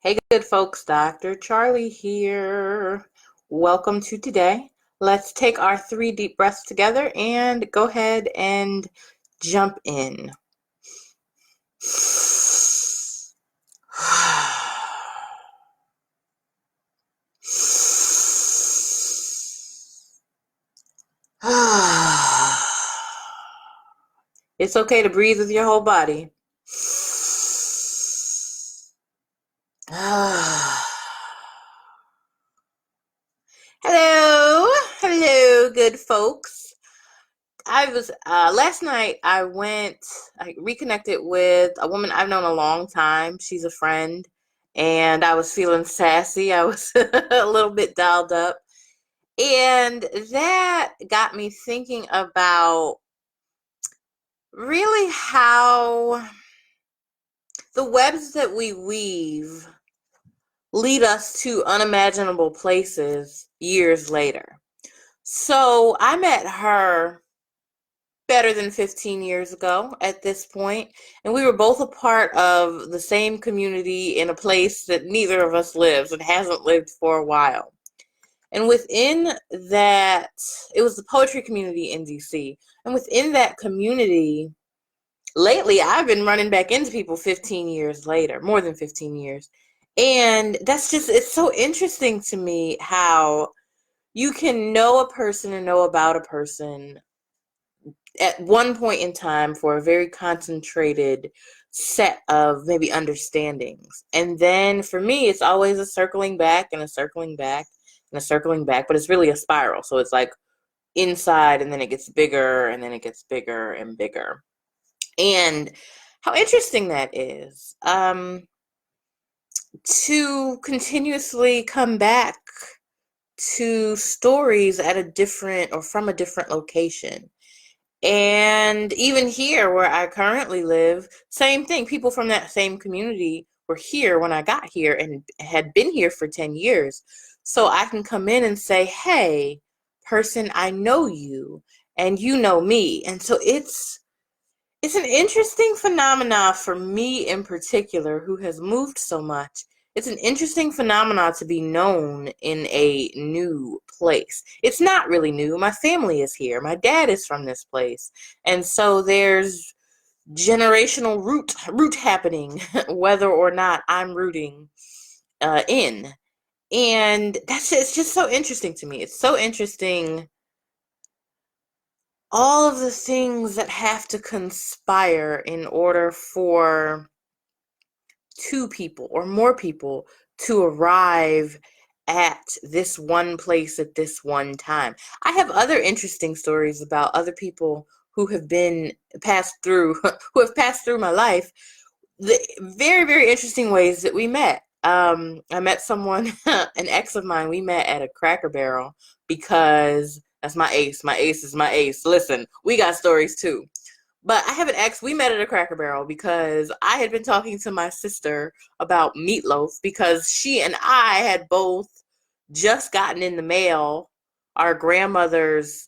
Hey, good folks, Dr. Charlie here. Welcome to today. Let's take our three deep breaths together and go ahead and jump in. It's okay to breathe with your whole body. Hello, hello, good folks. I was last night. I reconnected with a woman I've known a long time. She's a friend, and I was feeling sassy. I was a little bit dialed up, and that got me thinking about really how the webs that we weave lead us to unimaginable places years later. So I met her better than 15 years ago at this point, and we were both a part of the same community in a place that neither of us lives and hasn't lived for a while. And within that, it was the poetry community in DC. And within that community, lately I've been running back into people 15 years later, more than 15 years. And it's so interesting to me how you can know a person and know about a person at one point in time for a very concentrated set of maybe understandings. And then for me, it's always a circling back and a circling back and a circling back, but it's really a spiral. So it's like inside and then it gets bigger and then it gets bigger and bigger. And how interesting that is, to continuously come back to stories at a different or from a different location. And even here where I currently live, same thing. People from that same community were here when I got here and had been here for 10 years. So I can come in and say, hey, person, I know you and you know me. And so it's an interesting phenomena for me in particular, who has moved so much. It's an interesting phenomena to be known in a new place. It's not really new. My family is here. My dad is from this place. And so there's generational root happening, whether or not I'm rooting in. And it's just so interesting to me. It's so interesting, all of the things that have to conspire in order for two people or more people to arrive at this one place at this one time. I have other interesting stories about other people who have been passed through who have passed through my life. The very, very interesting ways that we met. I met someone, an ex of mine. We met at a Cracker Barrel because that's my ace. My ace is my ace. Listen, we got stories too. But I have an ex. We met at a Cracker Barrel because I had been talking to my sister about meatloaf because she and I had both just gotten in the mail our grandmother's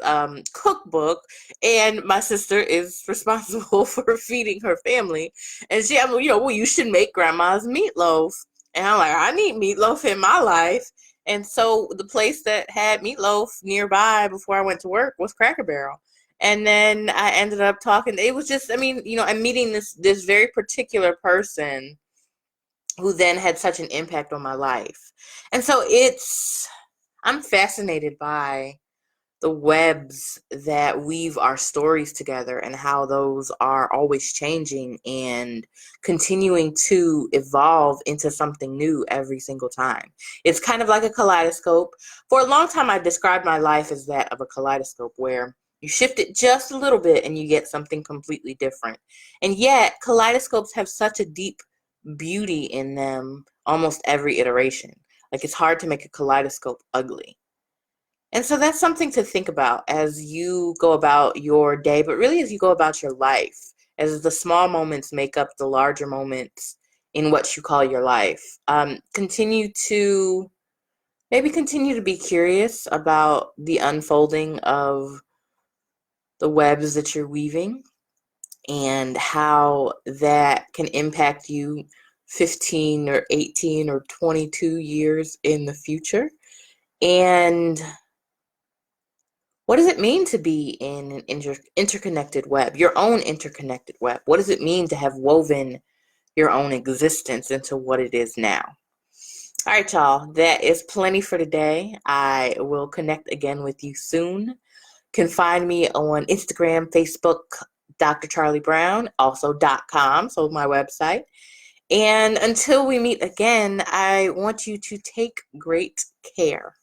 cookbook, and my sister is responsible for feeding her family. And well, you should make grandma's meatloaf. And I'm like, I need meatloaf in my life. And so the place that had meatloaf nearby before I went to work was Cracker Barrel. And then I ended up talking. It was just, I'm meeting this very particular person who then had such an impact on my life. And so I'm fascinated by the webs that weave our stories together and how those are always changing and continuing to evolve into something new every single time. It's kind of like a kaleidoscope. For a long time, I described my life as that of a kaleidoscope where you shift it just a little bit and you get something completely different. And yet, kaleidoscopes have such a deep beauty in them almost every iteration. Like, it's hard to make a kaleidoscope ugly. And so that's something to think about as you go about your day, but really as you go about your life, as the small moments make up the larger moments in what you call your life. Continue to be curious about the unfolding of the webs that you're weaving and how that can impact you 15 or 18 or 22 years in the future? And what does it mean to be in an interconnected web, your own interconnected web? What does it mean to have woven your own existence into what it is now? All right, y'all, that is plenty for today. I will connect again with you soon. You can find me on Instagram, Facebook, Dr. Charli Brown, also .com, so my website. And until we meet again, I want you to take great care.